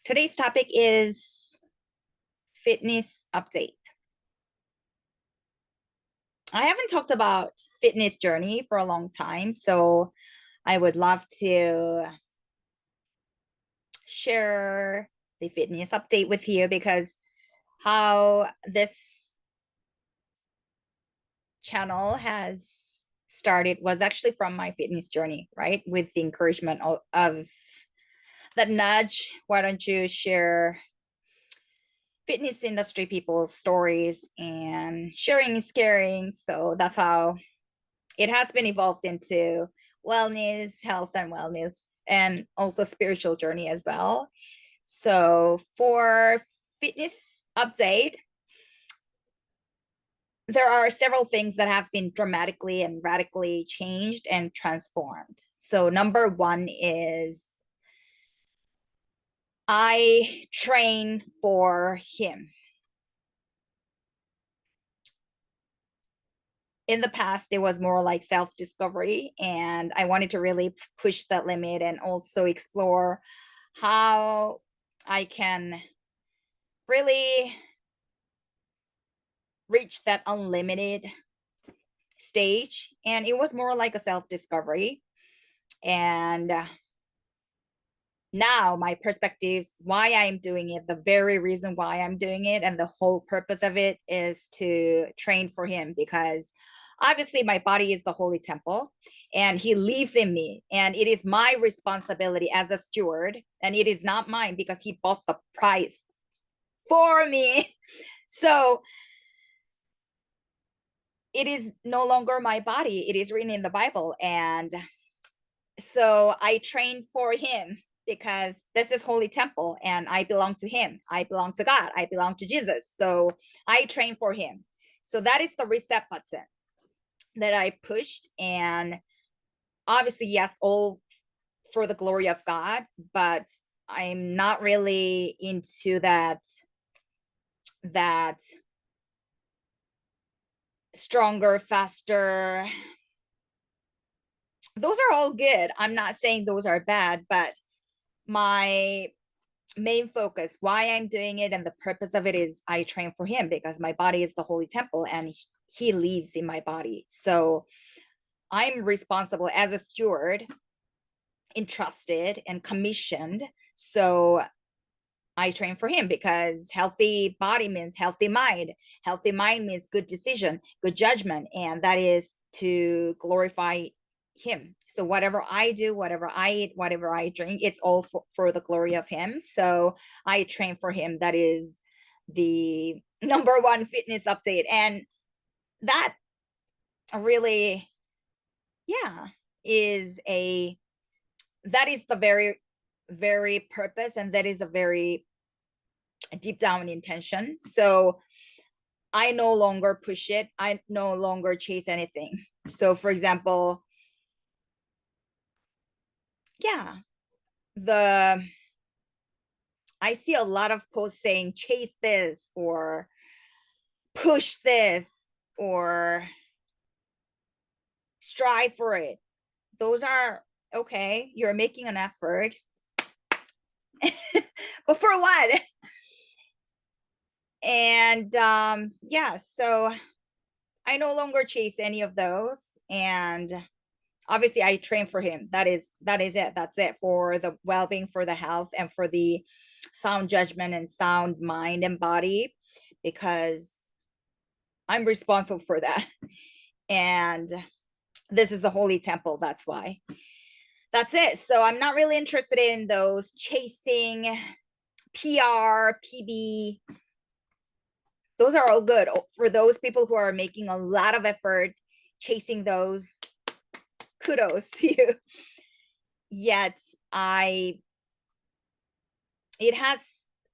Today's topic is fitness update. I haven't talked about fitness journey for a long time, so I would love to share the fitness update with you because how this channel has started was actually from my fitness journey, right? With the encouragement of that nudge, why don't you share fitness industry people's stories, and sharing is caring. So that's how it has been evolved into wellness, health and wellness, and also spiritual journey as well. So for fitness update, there are several things that have been dramatically and radically changed and transformed. So number one is I train for him. In the past, it was more like self-discovery, and I wanted to really push that limit and also explore how I can really reach that unlimited stage. And it was more like a self-discovery. And now my perspectives, why I'm doing it, the very reason why I'm doing it, and the whole purpose of it is to train for him, because obviously my body is the holy temple and he lives in me, and it is my responsibility as a steward, and it is not mine because he bought the price for me. So it is no longer my body, it is written in the Bible. And so I train for him because this is holy temple and I belong to him. I belong to God. I belong to Jesus. So I train for him. So that is the reset button that I pushed. And obviously, yes, all for the glory of God, but I'm not really into that stronger, faster. Those are all good. I'm not saying those are bad, but my main focus, why I'm doing it and the purpose of it, is I train for him because my body is the holy temple and he lives in my body. So I'm responsible as a steward, entrusted and commissioned. So I train for him because healthy body means healthy mind. Healthy mind means good decision, good judgment, and that is to glorify him. So whatever I do, whatever I eat, whatever I drink, it's all for the glory of him. So I train for him. That is the number one fitness update. And that really, yeah, is a, that is the very, very purpose. And that is a very deep down intention. So I no longer push it. I no longer chase anything. So for example, yeah, the I see a lot of posts saying chase this or push this or strive for it. Those are okay. You're making an effort. But for what? And yeah, so I no longer chase any of those. And obviously I train for him. That is it. That's it, for the well-being, for the health, and for the sound judgment and sound mind and body, because I'm responsible for that. And this is the holy temple. That's why. That's it. So I'm not really interested in those chasing PR, PB. Those are all good for those people who are making a lot of effort chasing those. Kudos to you. Yet it has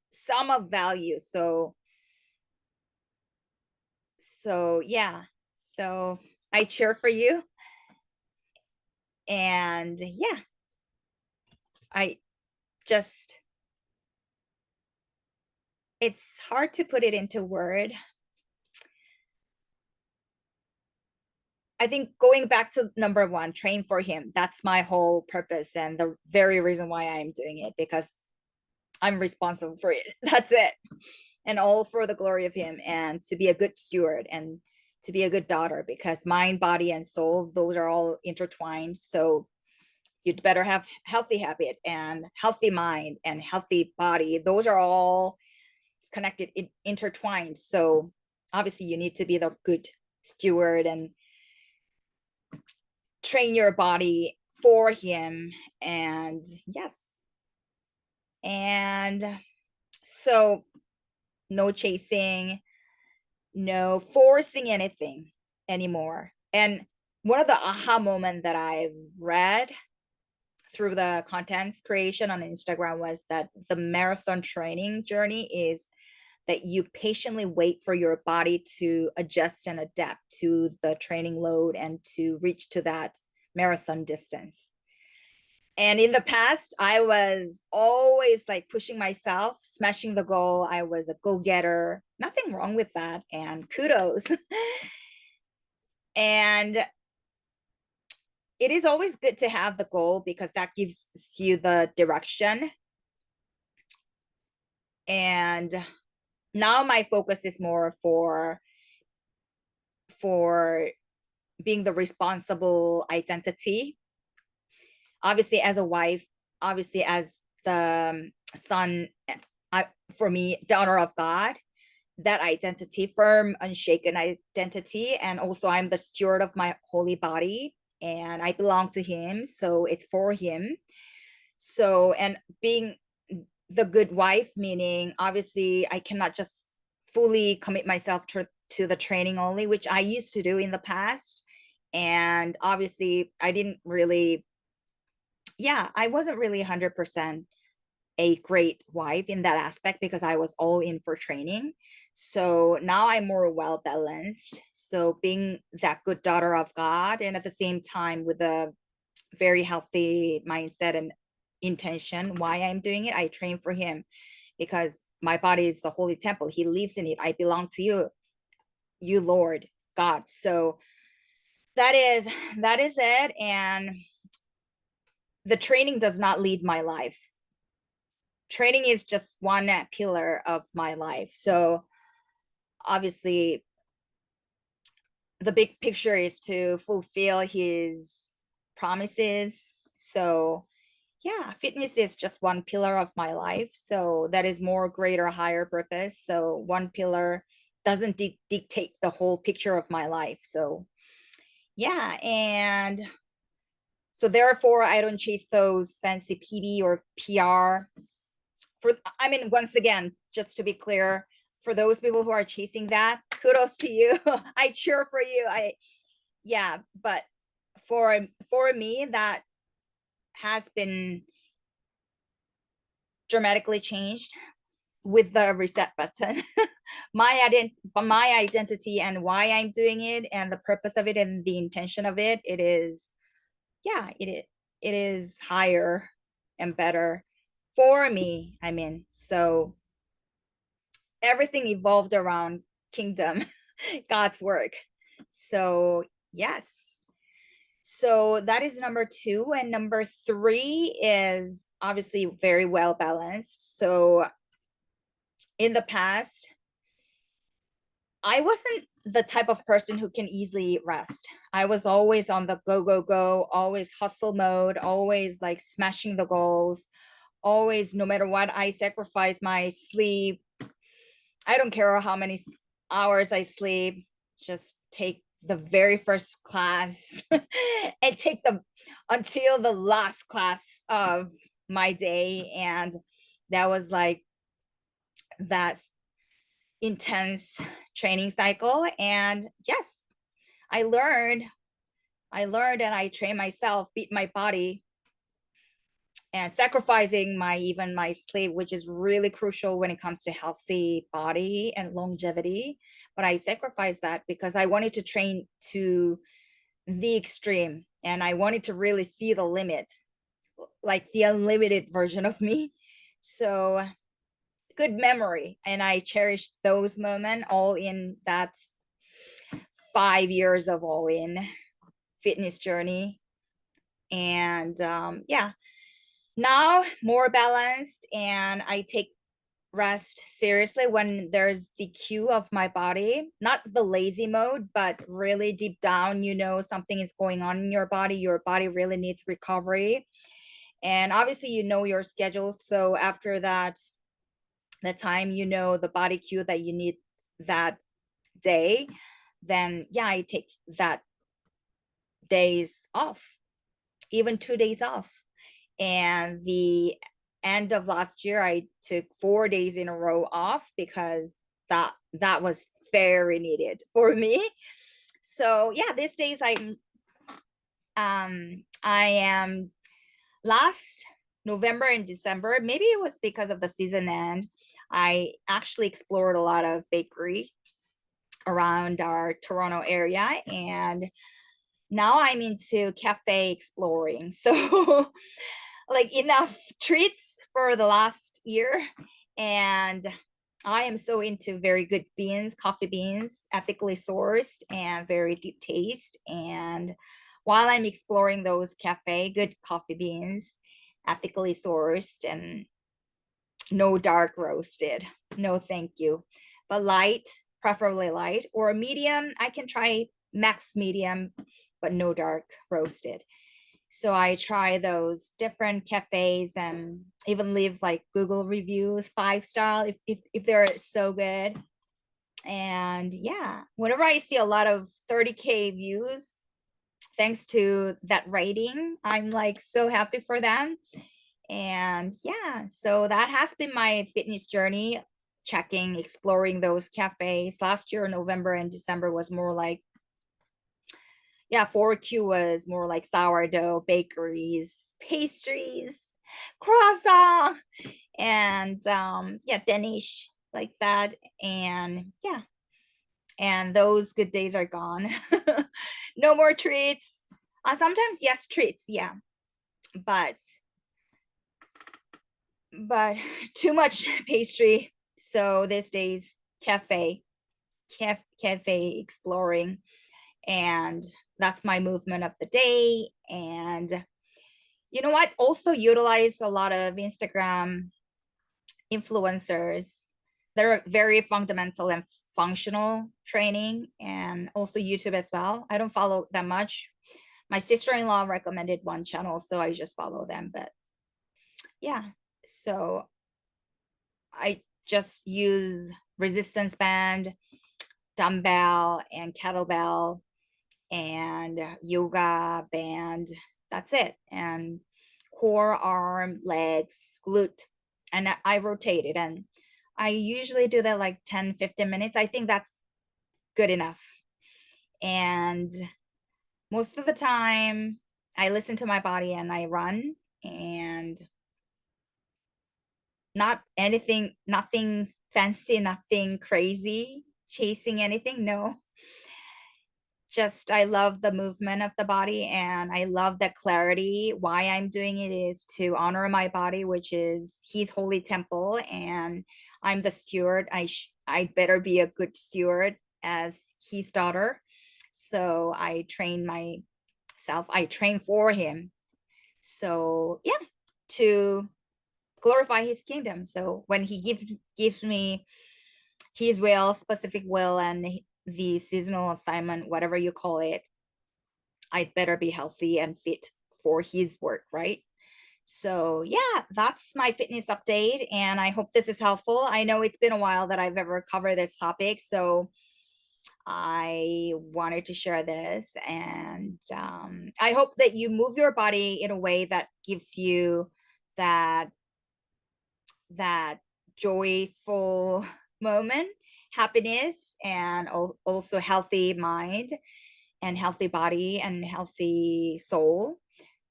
some of value. So yeah, so I cheer for you. And yeah, I just, it's hard to put it into word. I think going back to number one, train for him, that's my whole purpose and the very reason why I'm doing it, because I'm responsible for it. That's it. And all for the glory of him, and to be a good steward and to be a good daughter, because mind, body, and soul, those are all intertwined. So you'd better have healthy habit and healthy mind and healthy body. Those are all connected, intertwined. So obviously you need to be the good steward and train your body for him. And yes, and so no chasing, no forcing anything anymore. And one of the aha moment that I've read through the content creation on Instagram was that the marathon training journey is that you patiently wait for your body to adjust and adapt to the training load and to reach to that marathon distance. And in the past, I was always like pushing myself, smashing the goal. I was a go-getter. Nothing wrong with that. And kudos. And it is always good to have the goal because that gives you the direction. And now my focus is more for being the responsible identity, obviously as a wife, obviously as the son, for me, daughter of God, that identity, firm, unshaken identity. And also I'm the steward of my holy body and I belong to him. So it's for him. So, and being the good wife, meaning obviously I cannot just fully commit myself to the training only, which I used to do in the past. And obviously I didn't really, yeah, I wasn't really 100% a great wife in that aspect because I was all in for training. So now I'm more well balanced. So being that good daughter of God and at the same time with a very healthy mindset and intention why I'm doing it, I train for him because my body is the holy temple. He lives in it. I belong to you, Lord God. So that is it. And the training does not lead my life. Training is just one pillar of my life. So obviously the big picture is to fulfill his promises. So yeah, fitness is just one pillar of my life. So that is more greater, higher purpose. So one pillar doesn't dictate the whole picture of my life. So yeah, and so therefore I don't chase those fancy PD or PR. For, I mean, once again, just to be clear, for those people who are chasing that, kudos to you. I cheer for you. Yeah, but for me, that has been dramatically changed with the reset button. My identity and why I'm doing it and the purpose of it and the intention of it, it is, yeah, it is higher and better for me. I mean, so everything evolved around kingdom, God's work. So yes. So that is number 2. And number 3 is obviously very well balanced. So in the past, I wasn't the type of person who can easily rest. I was always on the go, go, go, always hustle mode, always like smashing the goals, always, no matter what, I sacrifice my sleep. I don't care how many hours I sleep, just take the very first class and take the until the last class of my day. And that was like that intense training cycle. And yes, I learned and I trained myself, beat my body and sacrificing even my sleep, which is really crucial when it comes to healthy body and longevity. But I sacrificed that because I wanted to train to the extreme and I wanted to really see the limit, like the unlimited version of me. So good memory. And I cherish those moments all in that 5 years of all in fitness journey. And yeah, Now more balanced, and I take rest seriously when there's the cue of my body, not the lazy mode, but really deep down, you know, something is going on in your body really needs recovery. And obviously, you know your schedule. So after that, the time, you know, the body cue that you need that day, then yeah, I take that days off, even 2 days off. And the end of last year, I took 4 days in a row off because that was very needed for me. So yeah, these days I am last November and December, maybe it was because of the season end, I actually explored a lot of bakery around our Toronto area, and now I'm into cafe exploring. So like enough treats for the last year, and I am so into very good beans, coffee beans, ethically sourced and very deep taste. And while I'm exploring those cafe good coffee beans, ethically sourced and no dark roasted, no thank you, but light, preferably light, or medium. I can try max medium, but no dark roasted. So I try those different cafes and even leave like Google reviews, 5 star if they're so good. And yeah, whenever I see a lot of 30K views, thanks to that rating, I'm like so happy for them. And yeah, so that has been my fitness journey, checking, exploring those cafes. Last year, November and December was more like, yeah, 4Q was more like sourdough, bakeries, pastries, croissant, and yeah, Danish like that. And yeah, and those good days are gone. No more treats. Sometimes yes, treats, yeah, but but too much pastry. So these days, cafe exploring, and that's my movement of the day. And you know what? Also utilize a lot of Instagram influencers that are very fundamental and functional training, and also YouTube as well. I don't follow that much. My sister-in-law recommended one channel, so I just follow them. But yeah, so I just use resistance band, dumbbell, and kettlebell, and yoga band. That's it. And core, arm, legs, glute. And I rotate it. And I usually do that like 10, 15 minutes. I think that's good enough. And most of the time, I listen to my body and I run, and not anything, nothing fancy, nothing crazy, chasing anything. No, just I love the movement of the body, and I love that clarity. Why I'm doing it is to honor my body, which is his holy temple, and I'm the steward. I better be a good steward as his daughter. So I train myself. I train for him. So yeah, to glorify his kingdom. So when he gives me his will, specific will, and the seasonal assignment, whatever you call it, I'd better be healthy and fit for his work, right? So yeah, that's my fitness update, and I hope this is helpful. I know it's been a while that I've ever covered this topic, so I wanted to share this, and I hope that you move your body in a way that gives you that that joyful moment, happiness, and also healthy mind and healthy body and healthy soul.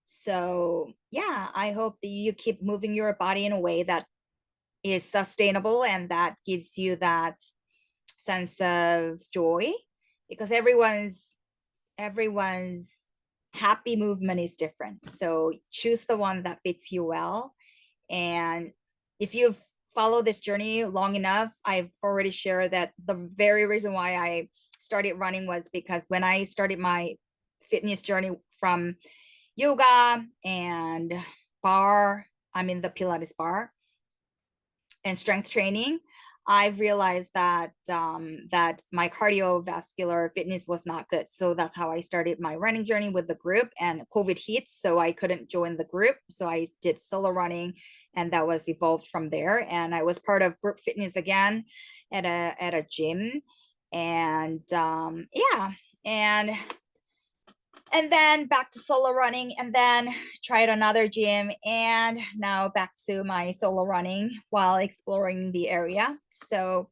So yeah, I hope that you keep moving your body in a way that is sustainable and that gives you that sense of joy, because everyone's happy movement is different. So choose the one that fits you well. And if you've followed this journey long enough, I've already shared that the very reason why I started running was because when I started my fitness journey from yoga and bar I'm in the Pilates bar and strength training, I've realized that that my cardiovascular fitness was not good. So that's how I started my running journey with the group, and COVID hit, so I couldn't join the group. So I did solo running, and that was evolved from there. And I was part of group fitness again at a gym. And yeah, and then back to solo running, and then tried another gym, and now back to my solo running while exploring the area. So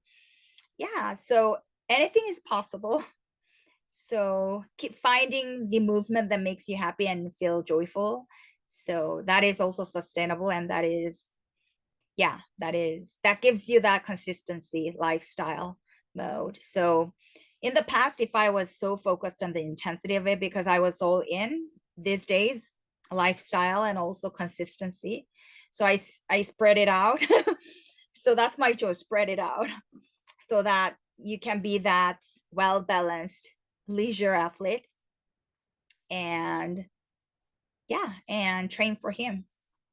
yeah, so anything is possible. So keep finding the movement that makes you happy and feel joyful. So that is also sustainable, and that is, yeah, that gives you that consistency lifestyle mode. So in the past, if I was so focused on the intensity of it because I was all in, these days lifestyle and also consistency, so I spread it out. So that's my choice, spread it out, so that you can be that well balanced leisure athlete, and yeah, and train for him.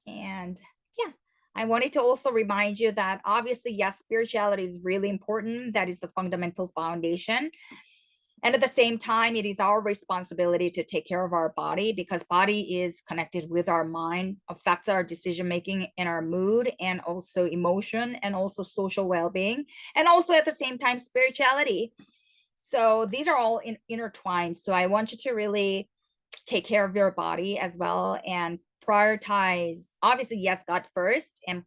And yeah, I wanted to also remind you that obviously, yes, spirituality is really important. That is the fundamental foundation. And at the same time, it is our responsibility to take care of our body, because body is connected with our mind, affects our decision making and our mood, and also emotion, and also social well-being, and also at the same time spirituality. So these are all intertwined. So I want you to really take care of your body as well, and prioritize, obviously, yes, God first, and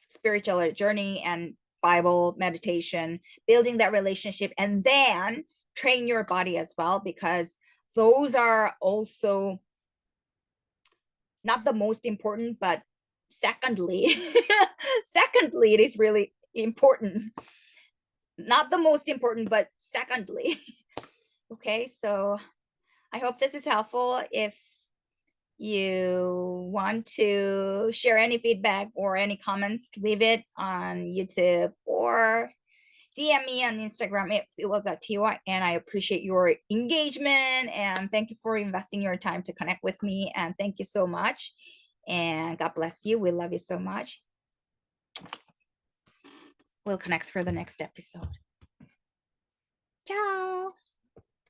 spiritual journey and Bible meditation, building that relationship, and then train your body as well, because those are also not the most important, but secondly, secondly, it is really important. Not the most important, but secondly. Okay, so I hope this is helpful. If you want to share any feedback or any comments, leave it on YouTube or DM me on Instagram if it was at Tiwa. And I appreciate your engagement, and thank you for investing your time to connect with me. And thank you so much. And God bless you. We love you so much. We'll connect for the next episode. Ciao.